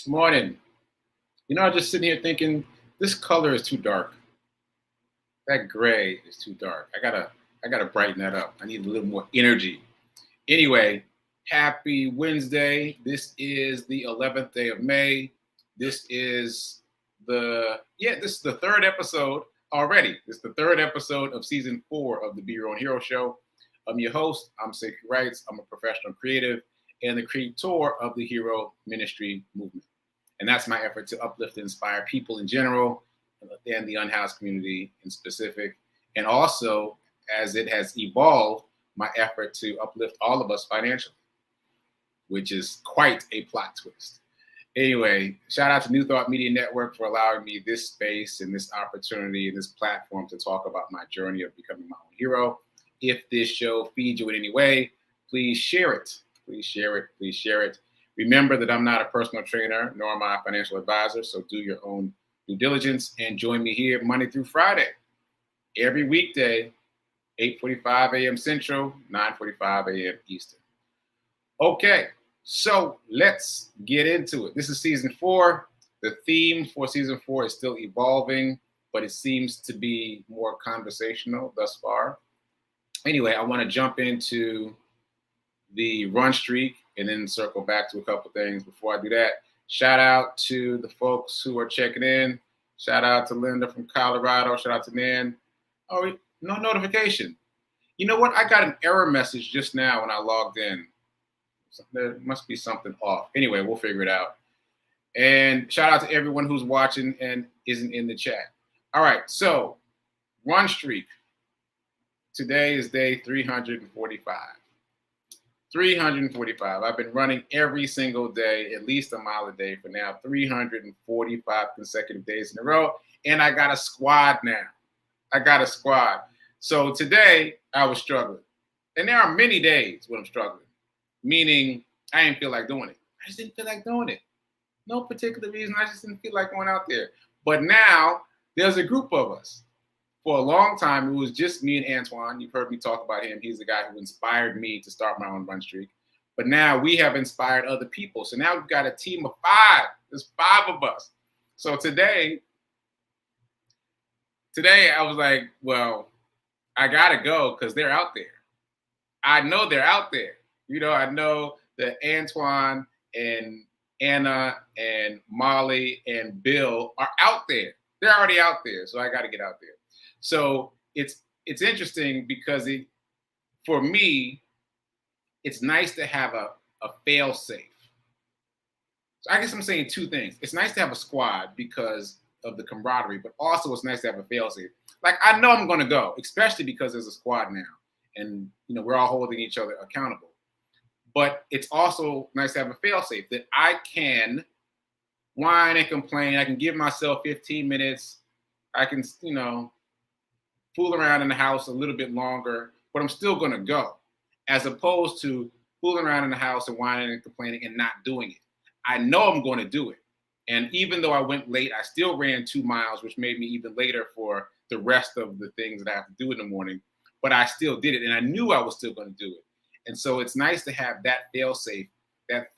This morning, I'm just sitting here thinking this color is too dark. That gray is too dark. I gotta brighten that up. I need a little more energy. Anyway, happy Wednesday. This is the 11th day of May. This is the third episode already. This is the third episode of season 4 of the Be Your Own Hero show. I'm your host. I'm sekouwrites. I'm a professional creative and the creator of the Hero Ministry movement. And that's my effort to uplift and inspire people in general and the unhoused community in specific. And also, as it has evolved, my effort to uplift all of us financially, which is quite a plot twist. Anyway, shout out to New Thought Media Network for allowing me this space and this opportunity and this platform to talk about my journey of becoming my own hero. If this show feeds you in any way, please share it. Please share it. Please share it. Remember that I'm not a personal trainer, nor am I a financial advisor, so do your own due diligence and join me here Monday through Friday, every weekday, 8:45 a.m. Central, 9:45 a.m. Eastern. Okay, so let's get into it. This is season 4. The theme for season 4 is still evolving, but it seems to be more conversational thus far. Anyway, I want to jump into the run streak and then circle back to a couple things. Before I do that, shout out to the folks who are checking in. Shout out to Linda from Colorado. Shout out to Nan. Oh, no notification. You know what? I got an error message just now when I logged in. There must be something off. Anyway, we'll figure it out. And shout out to everyone who's watching and isn't in the chat. All right, so run streak. Today is day 345. 345. I've been running every single day, at least a mile a day for now, 345 consecutive days in a row. And I got a squad now. So today I was struggling. And there are many days when I'm struggling, meaning I didn't feel like doing it. I just didn't feel like doing it. No particular reason. I just didn't feel like going out there. But now there's a group of us. For a long time, it was just me and Antoine. You've heard me talk about him. He's the guy who inspired me to start my own run streak. But now we have inspired other people. So now we've got a team of 5. There's 5 of us. So today I was like, well, I got to go because they're out there. I know they're out there. I know that Antoine and Anna and Molly and Bill are out there. They're already out there. So I got to get out there. So it's interesting because for me, it's nice to have a failsafe. So I guess I'm saying 2 things. It's nice to have a squad because of the camaraderie, but also it's nice to have a failsafe. Like I know I'm going to go, especially because there's a squad now, and we're all holding each other accountable. But it's also nice to have a failsafe that I can whine and complain. I can give myself 15 minutes. I can, fool around in the house a little bit longer, but I'm still going to go, as opposed to fooling around in the house and whining and complaining and not doing it. I know I'm going to do it. And even though I went late, I still ran 2 miles, which made me even later for the rest of the things that I have to do in the morning. But I still did it, and I knew I was still going to do it. And so it's nice to have that fail-safe, that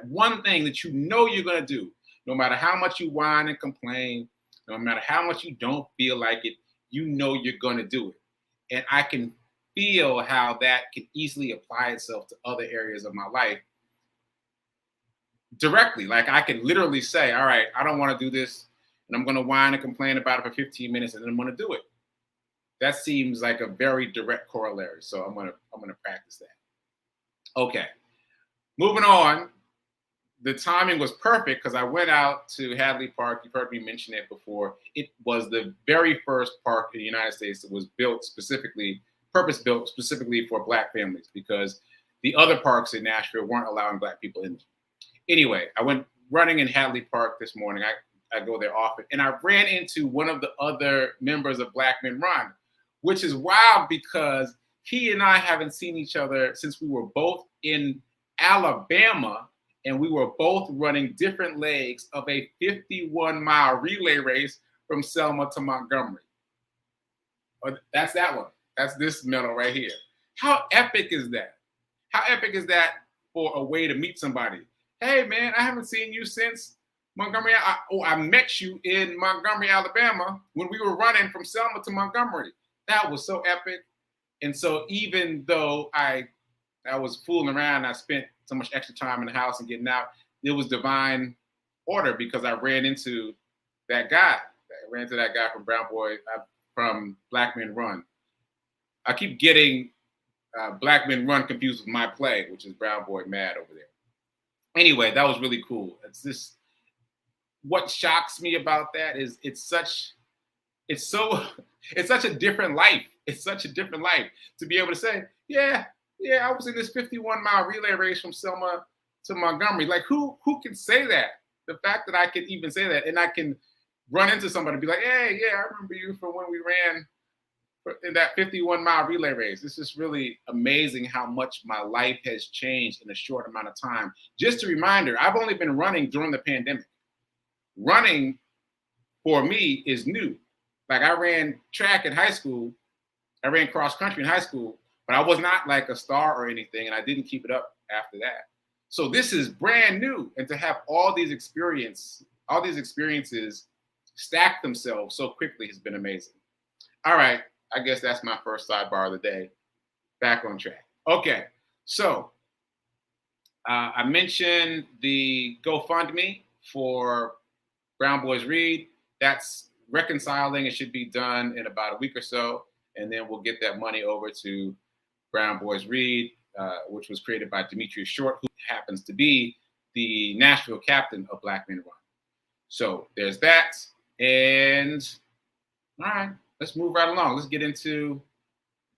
one thing that you're going to do, no matter how much you whine and complain, no matter how much you don't feel like it, you're going to do it. And I can feel how that can easily apply itself to other areas of my life directly. Like I can literally say, all right, I don't want to do this, and I'm going to whine and complain about it for 15 minutes, and then I'm going to do it. That seems like a very direct corollary. So I'm going to practice that. Okay. Moving on. The timing was perfect because I went out to Hadley Park. You've heard me mention it before. It was the very first park in the United States that was purpose-built specifically for Black families, because the other parks in Nashville weren't allowing Black people in. Anyway, I went running in Hadley Park this morning. I go there often. And I ran into one of the other members of Black Men Run, which is wild because he and I haven't seen each other since we were both in Alabama. And we were both running different legs of a 51-mile relay race from Selma to Montgomery. That's that one. That's this medal right here. How epic is that? How epic is that for a way to meet somebody? Hey, man, I haven't seen you since Montgomery. I met you in Montgomery, Alabama, when we were running from Selma to Montgomery. That was so epic. And so even though I was fooling around, I spent so much extra time in the house and getting out, it was divine order because I ran into that guy. I ran into that guy from from Black Men Run. I keep getting Black Men Run confused with My Play, which is Brown Boy Mad over there. Anyway, that was really cool. It's this. What shocks me about that is it's such it's such a different life. It's such a different life to be able to say, yeah, I was in this 51-mile relay race from Selma to Montgomery. Like who can say that? The fact that I can even say that and I can run into somebody and be like, hey, yeah, I remember you from when we ran in that 51-mile relay race. This is really amazing how much my life has changed in a short amount of time. Just a reminder, I've only been running during the pandemic. Running for me is new. Like I ran track in high school. I ran cross country in high school, but I was not like a star or anything, and I didn't keep it up after that. So this is brand new, and to have all these experiences stack themselves so quickly has been amazing. All right, I guess that's my first sidebar of the day. Back on track. Okay, so I mentioned the GoFundMe for Brown Boys Read. That's reconciling. It should be done in about a week or so, and then we'll get that money over to Brown Boys Read, which was created by Demetrius Short, who happens to be the Nashville captain of Black Men Run. So there's that. And all right, let's move right along. Let's get into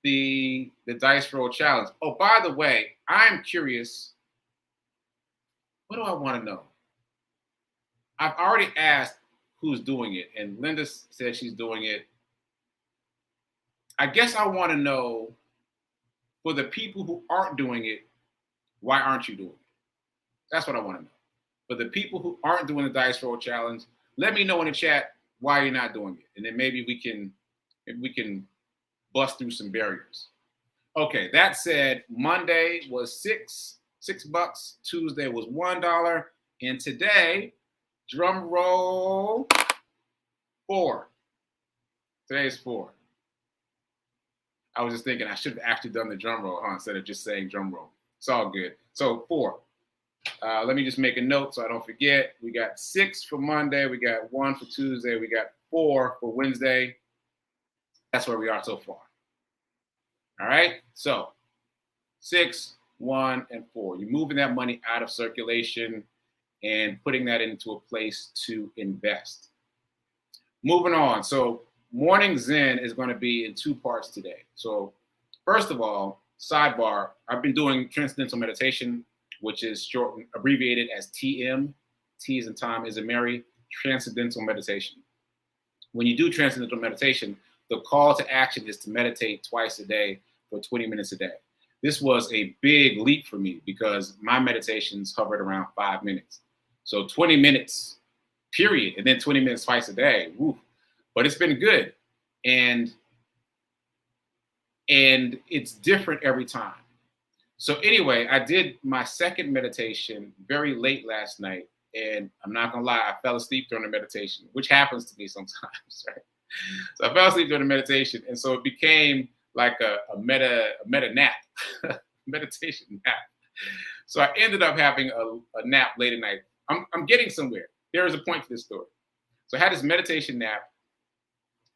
the dice roll challenge. Oh, by the way, I'm curious. What do I want to know? I've already asked who's doing it, and Linda said she's doing it. I guess I want to know, for the people who aren't doing it, why aren't you doing it? That's what I want to know. For the people who aren't doing the dice roll challenge, let me know in the chat why you're not doing it, and then maybe we can bust through some barriers. Okay, that said, Monday was $6. Tuesday was $1, and today, drum roll, 4. Today's 4. I was just thinking I should have actually done the drum roll, instead of just saying drum roll. It's all good. So 4. Let me just make a note so I don't forget. We got 6 for Monday. We got 1 for Tuesday. We got 4 for Wednesday. That's where we are so far. All right. So 6, 1, and 4. You're moving that money out of circulation and putting that into a place to invest. Moving on. So Morning Zen is going to be in 2 parts today. So first of all, sidebar, I've been doing transcendental meditation, which is abbreviated as TM. T is in Tom, is in Mary, transcendental meditation. When you do transcendental meditation, the call to action is to meditate twice a day for 20 minutes a day. This was a big leap for me because my meditations hovered around 5 minutes. So 20 minutes, period, and then 20 minutes twice a day. Woo. But it's been good. And it's different every time. So anyway, I did my second meditation very late last night. And I'm not going to lie, I fell asleep during the meditation, which happens to me sometimes, right? So I fell asleep during the meditation. And so it became like a meta nap, meditation nap. So I ended up having a nap late at night. I'm getting somewhere. There is a point to this story. So I had this meditation nap.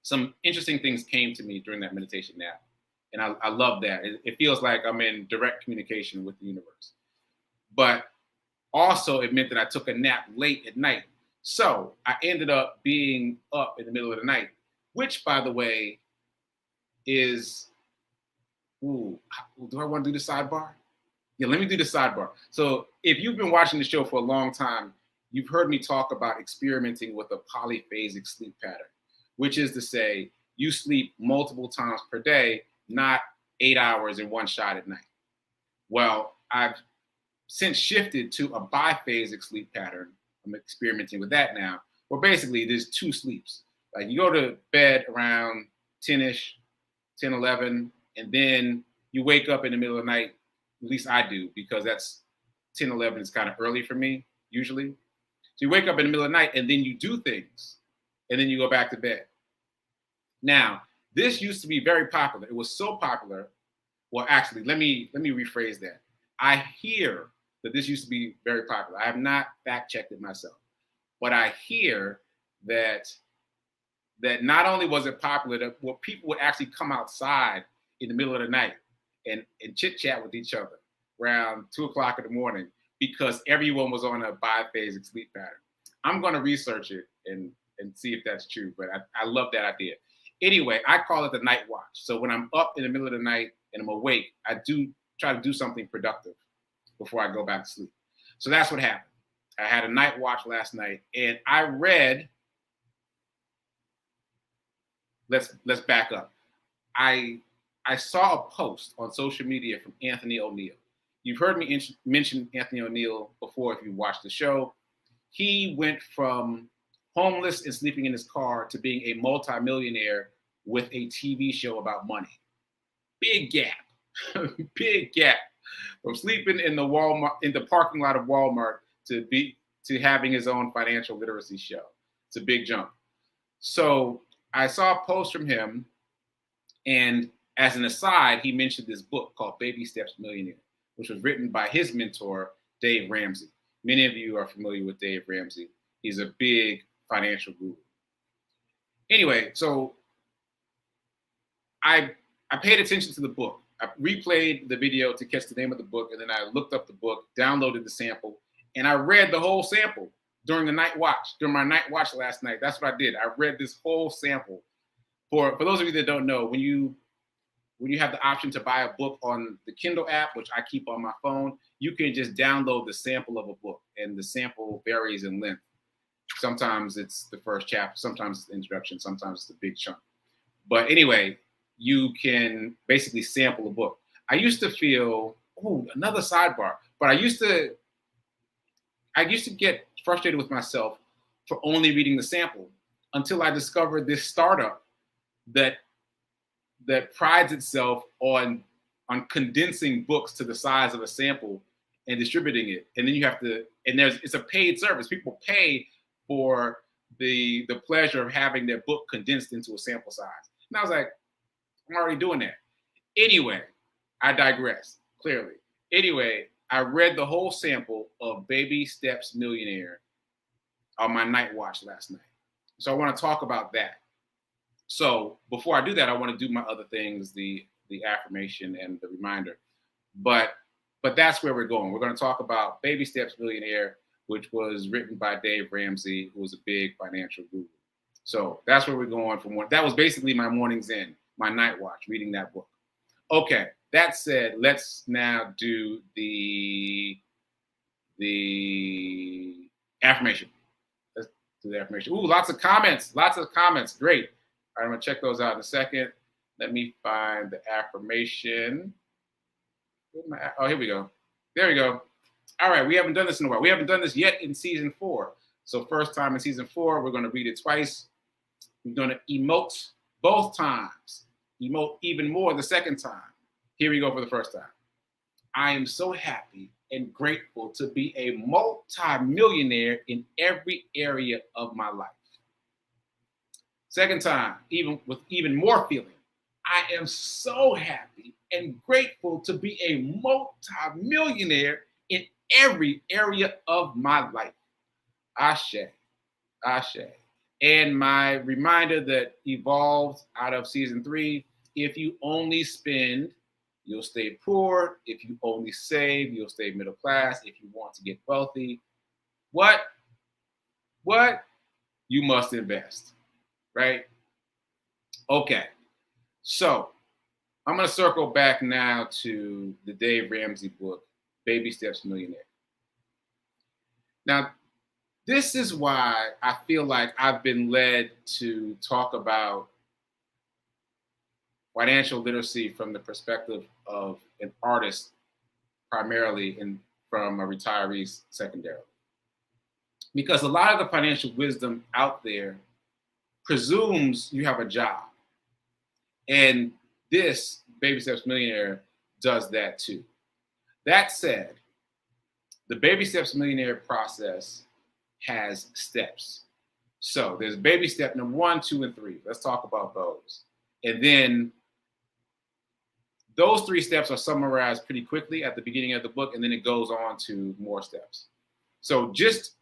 Some interesting things came to me during that meditation nap. And I love that. It feels like I'm in direct communication with the universe. But also, it meant that I took a nap late at night. So I ended up being up in the middle of the night, which, by the way, is, do I want to do the sidebar? Yeah, let me do the sidebar. So if you've been watching the show for a long time, you've heard me talk about experimenting with a polyphasic sleep pattern, which is to say you sleep multiple times per day, not 8 hours in one shot at night. Well, I've since shifted to a biphasic sleep pattern. I'm experimenting with that now, where basically there's 2 sleeps. Like you go to bed around 10-ish, 10, 11, and then you wake up in the middle of the night. At least I do, because that's 10, 11 is kind of early for me, usually. So you wake up in the middle of the night and then you do things and then you go back to bed. Now, this used to be very popular. It was so popular. Well, actually, let me rephrase that. I hear that this used to be very popular. I have not fact checked it myself, but I hear that not only was it popular, that people would actually come outside in the middle of the night and chit chat with each other around 2 o'clock in the morning because everyone was on a biphasic sleep pattern. I'm going to research it and see if that's true, but I love that idea. Anyway, I call it the night watch. So when I'm up in the middle of the night and I'm awake, I do try to do something productive before I go back to sleep. So that's what happened. I had a night watch last night and I read, let's back up. I saw a post on social media from ONeil. You've heard me mention ONeil before if you watched the show. He went from homeless and sleeping in his car to being a multimillionaire with a TV show about money. Big gap, big gap. From sleeping in the parking lot of Walmart to having his own financial literacy show. It's a big jump. So I saw a post from him, and as an aside, he mentioned this book called Baby Steps Millionaire, which was written by his mentor, Dave Ramsey. Many of you are familiar with Dave Ramsey. He's a big financial guru. Anyway, so I paid attention to the book. I replayed the video to catch the name of the book, and then I looked up the book, downloaded the sample, and I read the whole sample during my night watch last night. That's what I did. I read this whole sample. For those of you that don't know, when you have the option to buy a book on the Kindle app, which I keep on my phone, you can just download the sample of a book, and the sample varies in length. Sometimes it's the first chapter, sometimes it's the introduction, sometimes it's the big chunk. But anyway, you can basically sample a book. I used to feel, another sidebar, but I used to get frustrated with myself for only reading the sample until I discovered this startup that prides itself on condensing books to the size of a sample and distributing it. And then you have to, and it's a paid service. People pay for the pleasure of having their book condensed into a sample size. And I was like, I'm already doing that. Anyway, I digress, clearly. Anyway, I read the whole sample of Baby Steps Millionaire on my night watch last night. So I want to talk about that. So before I do that, I want to do my other things, the affirmation and the reminder. But that's where we're going. We're going to talk about Baby Steps Millionaire, which was written by Dave Ramsey, who was a big financial guru. So that's where we're going from. That was basically my morning's in, my night watch, reading that book. Okay, that said, let's now do the affirmation. Let's do the affirmation. Ooh, lots of comments. Great. All right, I'm going to check those out in a second. Let me find the affirmation. Oh, here we go. There we go. All right, we haven't done this in a while. We haven't done this yet in season 4. So first time in season 4, we're going to read it twice. We're going to emote both times. Emote even more the second time. Here we go for the first time. I am so happy and grateful to be a multi-millionaire in every area of my life. Second time, with even more feeling. I am so happy and grateful to be a multi-millionaire in every area of my life. Ashe. And my reminder that evolved out of season 3, if you only spend, you'll stay poor. If you only save, you'll stay middle class. If you want to get wealthy, what? You must invest, right? Okay. So I'm going to circle back now to the Dave Ramsey book, Baby Steps Millionaire. Now, this is why I feel like I've been led to talk about financial literacy from the perspective of an artist, primarily, and from a retiree secondarily. Because a lot of the financial wisdom out there presumes you have a job. And this, Baby Steps Millionaire, does that too. That said, The Baby Steps Millionaire process has steps. So there's baby step number 1, 2, and 3. Let's talk about those. And then those 3 steps are summarized pretty quickly at the beginning of the book, and then it goes on to more steps. So just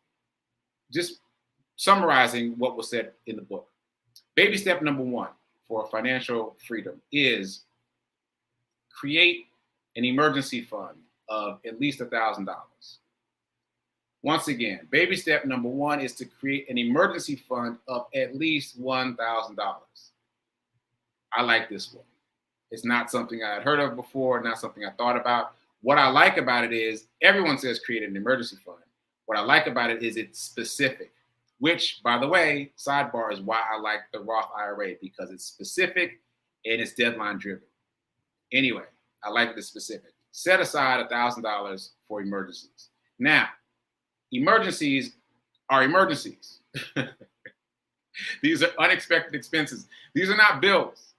summarizing what was said in the book. Baby step number 1 for financial freedom is create an emergency fund of at least $1,000. Once again, baby step number 1 is to create an emergency fund of at least $1,000. I like this one. It's not something I had heard of before, not something I thought about. What I like about it is everyone says create an emergency fund. What I like about it is it's specific, which, by the way, sidebar, is why I like the Roth IRA, because it's specific and it's deadline driven. Anyway, I like the specific. Set aside $1,000 for emergencies. Now, emergencies are emergencies. These are unexpected expenses. These are not bills.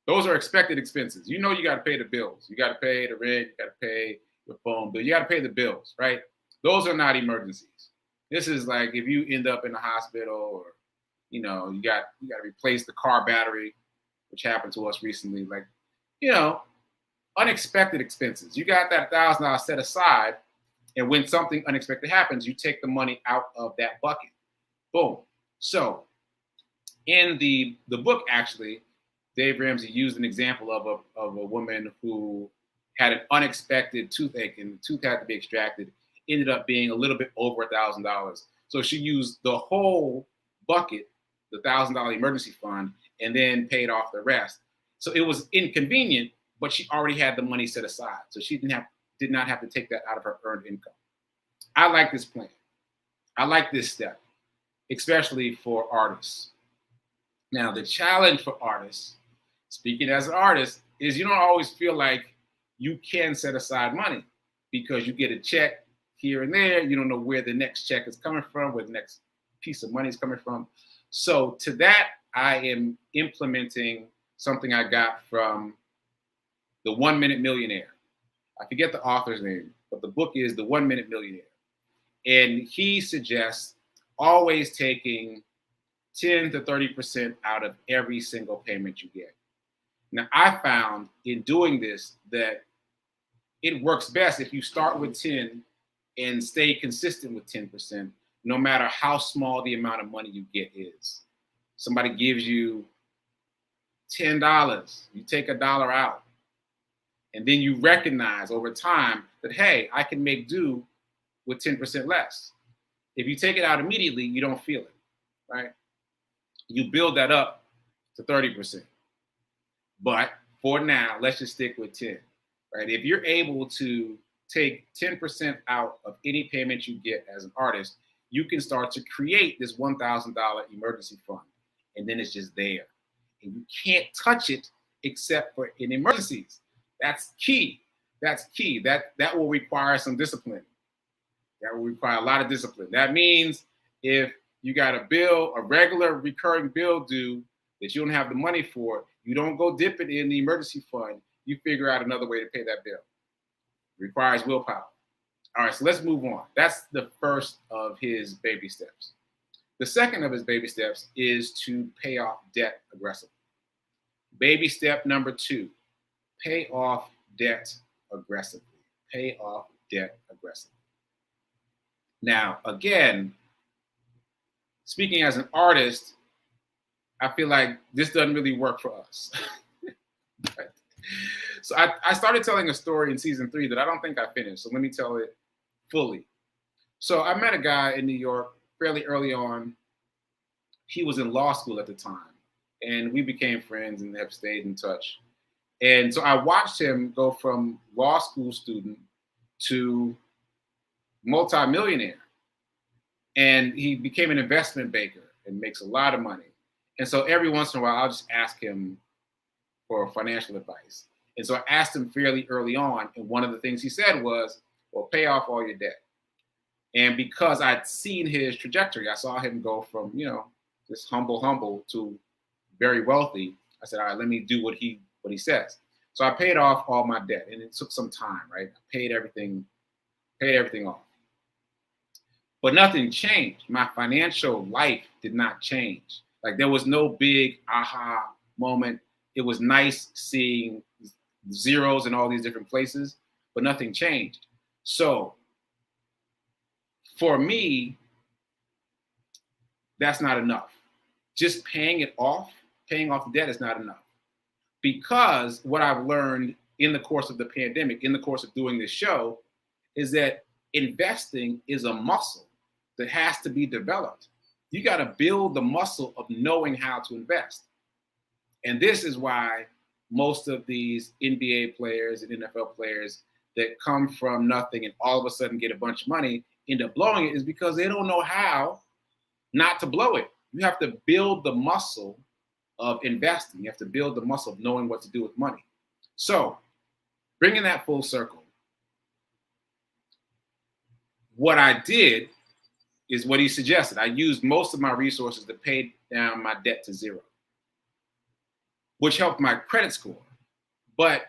Those are expected expenses. You know you got to pay the bills. You got to pay the rent. You got to pay your phone bill. You got to pay the bills, right? Those are not emergencies. This is like if you end up in the hospital, or you got to replace the car battery, which happened to us recently. Like, unexpected expenses. You got that $1,000 set aside, and when something unexpected happens, you take the money out of that bucket. Boom. So in the book, actually, Dave Ramsey used an example of a woman who had an unexpected toothache, and the tooth had to be extracted. Ended up being a little bit over $1,000. So she used the whole bucket, the $1,000 emergency fund, and then paid off the rest. So it was inconvenient, but she already had the money set aside. So she did not have to take that out of her earned income. I like this plan. I like this step, especially for artists. Now, the challenge for artists, speaking as an artist, is you don't always feel like you can set aside money, because you get a check here and there. You don't know where the next check is coming from, where the next piece of money is coming from. So to that, I am implementing something I got from the 1 Minute Millionaire. I forget the author's name, but the book is The 1 Minute Millionaire. And he suggests always taking 10 to 30% out of every single payment you get. Now, I found in doing this that it works best if you start with 10 and stay consistent with 10%, no matter how small the amount of money you get is. Somebody gives you $10, you take $1 out, and then you recognize over time that, hey, I can make do with 10% less. If you take it out immediately, you don't feel it, right? You build that up to 30%. But for now, let's just stick with 10, right? If you're able to take 10% out of any payment you get as an artist, you can start to create this $1,000 emergency fund, and then it's just there. And you can't touch it except for in emergencies. That's key. That's key. That will require some discipline. That will require a lot of discipline. That means if you got a bill, a regular recurring bill due that you don't have the money for, you don't go dip it in the emergency fund. You figure out another way to pay that bill. It requires willpower. All right, so let's move on. That's the first of his baby steps. The second of his baby steps is to pay off debt aggressively. Baby step number 2, pay off debt aggressively. Pay off debt aggressively. Now, again, speaking as an artist, I feel like this doesn't really work for us. Right? So I started telling a story in season 3 that I don't think I finished. So let me tell it fully. So I met a guy in New York fairly early on. He was in law school at the time, and we became friends and have stayed in touch. And so I watched him go from law school student to multimillionaire. And he became an investment banker and makes a lot of money. And so every once in a while, I'll just ask him for financial advice. And so I asked him fairly early on, and one of the things he said was, well, pay off all your debt. And because I'd seen his trajectory, I saw him go from, this humble to very wealthy. I said, all right, let me do what he says. So I paid off all my debt, and it took some time, right? I paid everything off. But nothing changed. My financial life did not change. Like there was no big aha moment. It was nice seeing zeros in all these different places, but nothing changed. So for me, that's not enough. Just paying off the debt is not enough. Because what I've learned in the course of the pandemic, in the course of doing this show, is that investing is a muscle that has to be developed. You got to build the muscle of knowing how to invest. And this is why most of these NBA players and NFL players that come from nothing and all of a sudden get a bunch of money end up blowing it, is because they don't know how not to blow it. You have to build the muscle of investing. You have to build the muscle of knowing what to do with money. So bringing that full circle, what I did is what he suggested. I used most of my resources to pay down my debt to zero, which helped my credit score. But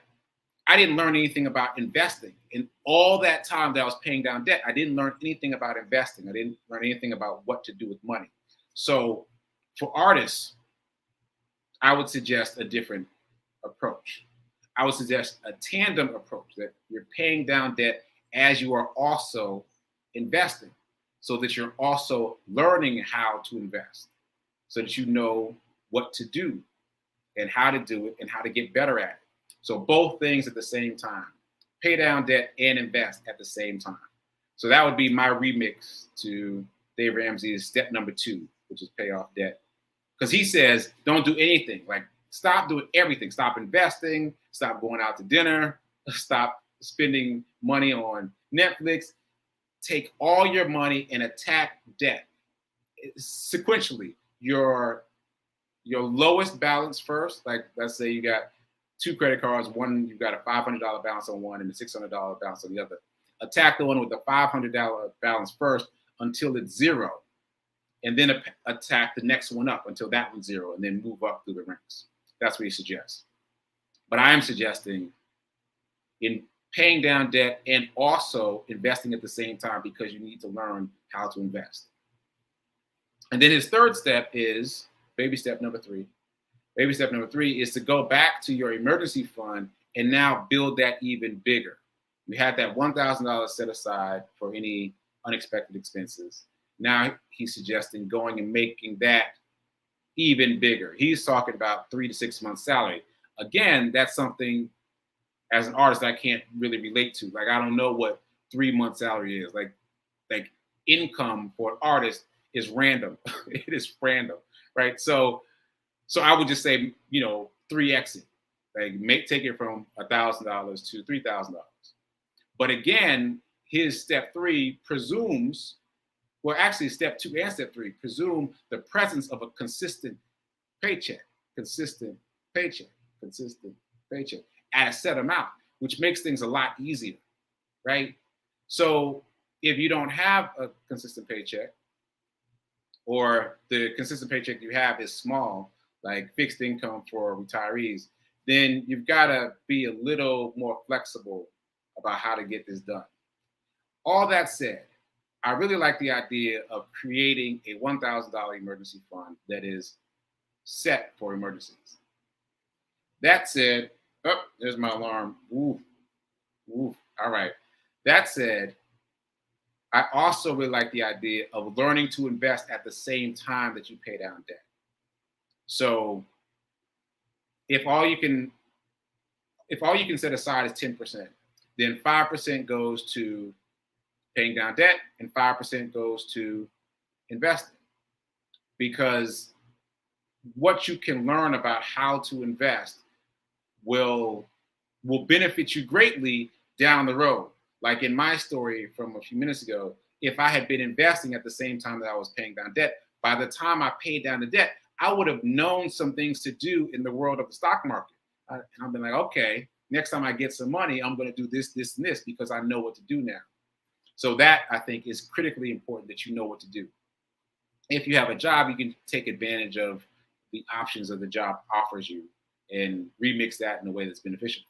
I didn't learn anything about investing. In all that time that I was paying down debt, I didn't learn anything about investing. I didn't learn anything about what to do with money. So for artists, I would suggest a different approach. I would suggest a tandem approach, that you're paying down debt as you are also investing, so that you're also learning how to invest, so that you know what to do and how to do it and how to get better at it. So both things at the same time, pay down debt and invest at the same time. So that would be my remix to Dave Ramsey's step number 2, which is pay off debt. Because he says, don't do anything. Like, stop doing everything. Stop investing. Stop going out to dinner. Stop spending money on Netflix. Take all your money and attack debt sequentially. Your lowest balance first. Like, let's say you got 2 credit cards. One, you've got a $500 balance on one and a $600 balance on the other. Attack the one with the $500 balance first until it's zero. And then attack the next one up until that one's zero, and then move up through the ranks. That's what he suggests. But I am suggesting in paying down debt and also investing at the same time, because you need to learn how to invest. And then his third step is baby step number 3. Baby step number 3 is to go back to your emergency fund and now build that even bigger. We had that $1,000 set aside for any unexpected expenses. Now he's suggesting going and making that even bigger. He's talking about 3 to 6 months salary. Again, that's something as an artist I can't really relate to. Like, I don't know what 3 months salary is. Like income for an artist is random. It is random, right? So I would just say, 3x it. Like, take it from $1,000 to $3,000. But again, his step 3 presumes, well, actually, step 2 and step 3 presume the presence of a consistent paycheck at a set amount, which makes things a lot easier, right? So if you don't have a consistent paycheck, or the consistent paycheck you have is small, like fixed income for retirees, then you've got to be a little more flexible about how to get this done. All that said, I really like the idea of creating a $1,000 emergency fund that is set for emergencies. That said, there's my alarm. Ooh. All right. That said, I also really like the idea of learning to invest at the same time that you pay down debt. So if all you can set aside is 10%, then 5% goes to paying down debt and 5% goes to investing. Because what you can learn about how to invest will benefit you greatly down the road. Like in my story from a few minutes ago, if I had been investing at the same time that I was paying down debt, by the time I paid down the debt, I would have known some things to do in the world of the stock market. And I've been like, okay, next time I get some money, I'm going to do this, this, and this, because I know what to do now. So that, I think, is critically important, that you know what to do. If you have a job, you can take advantage of the options that the job offers you and remix that in a way that's beneficial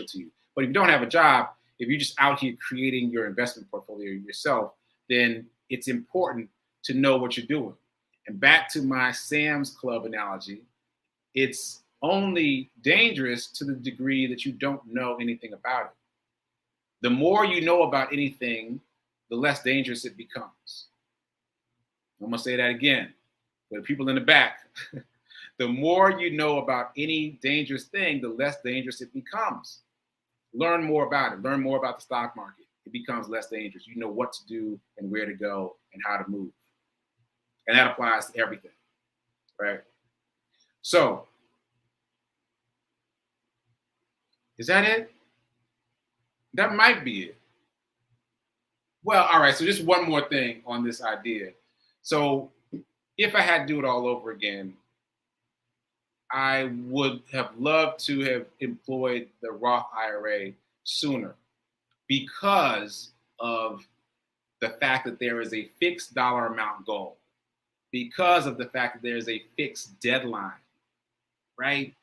to you. But if you don't have a job, if you're just out here creating your investment portfolio yourself, then it's important to know what you're doing. And back to my Sam's Club analogy, it's only dangerous to the degree that you don't know anything about it. The more you know about anything, the less dangerous it becomes. I'm gonna say that again for the people in the back. The more you know about any dangerous thing, the less dangerous it becomes. Learn more about it. Learn more about the stock market. It becomes less dangerous. You know what to do and where to go and how to move. And that applies to everything, right? So, is that it? That might be it. Well, all right. So just one more thing on this idea. So if I had to do it all over again, I would have loved to have employed the Roth IRA sooner because of the fact that there is a fixed dollar amount goal, because of the fact that there is a fixed deadline, right?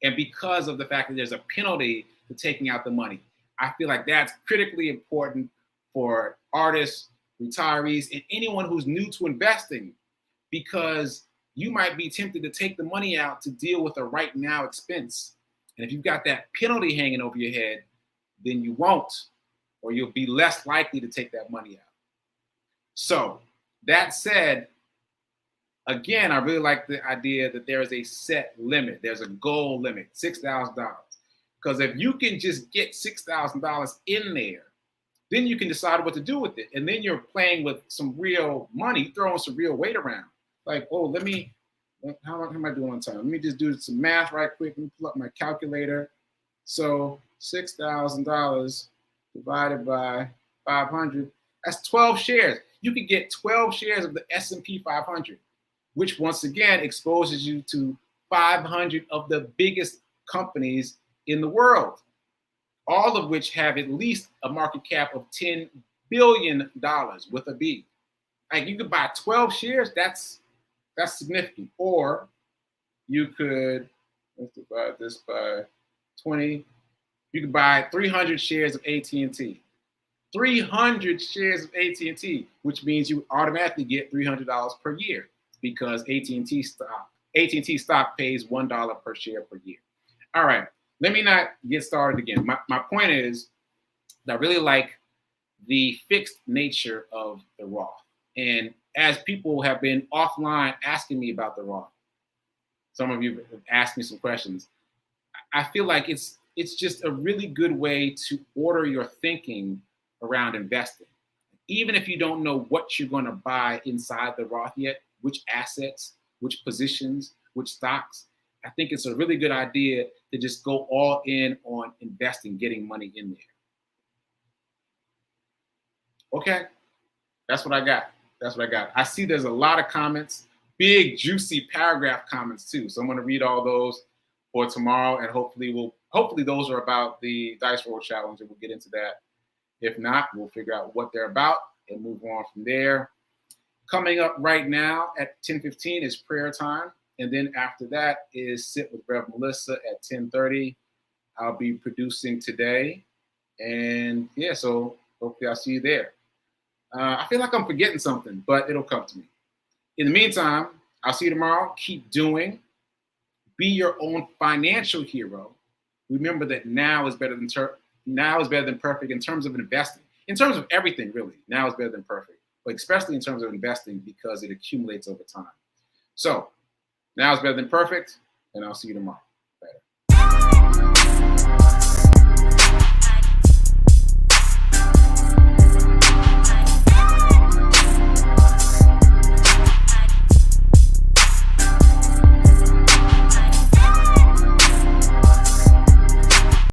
And because of the fact that there's a penalty to taking out the money. I feel like that's critically important for artists, retirees, and anyone who's new to investing, because you might be tempted to take the money out to deal with a right now expense. And if you've got that penalty hanging over your head, then you won't, or you'll be less likely to take that money out. So that said, again, I really like the idea that there is a set limit. There's a goal limit, $6,000. Because if you can just get $6,000 in there, then you can decide what to do with it. And then you're playing with some real money, throwing some real weight around. Like, oh, how am I doing on time? Let me just do some math right quick. Let me pull up my calculator. So $6,000 divided by 500, that's 12 shares. You could get 12 shares of the S&P 500, which once again exposes you to 500 of the biggest companies in the world, all of which have at least a market cap of $10 billion with a B. Like, you could buy 12 shares, that's significant. Or you could, let's divide this by 20. You could buy 300 shares of AT&T. 300 shares of AT&T, which means you automatically get $300 per year because AT&T stock pays $1 per share per year. All right, let me not get started again. My point is that I really like the fixed nature of the Roth. And as people have been offline asking me about the Roth, some of you have asked me some questions. I feel like it's just a really good way to order your thinking around investing. Even if you don't know what you're going to buy inside the Roth yet, which assets, which positions, which stocks, I think it's a really good idea to just go all in on investing, getting money in there. Okay, that's what I got. I see there's a lot of comments, big, juicy paragraph comments too. So I'm going to read all those for tomorrow, and hopefully those are about the Dice Roll Challenge, and we'll get into that. If not, we'll figure out what they're about and move on from there. Coming up right now at 10:15 is prayer time, and then after that is Sit with Rev Melissa at 10:30. I'll be producing today, and yeah, so hopefully I'll see you there. I feel like I'm forgetting something, but it'll come to me. In the meantime, I'll see you tomorrow. Keep doing. Be your own financial hero. Remember that now is better than perfect in terms of investing. In terms of everything, really, now is better than perfect, but especially in terms of investing because it accumulates over time. So now is better than perfect, and I'll see you tomorrow.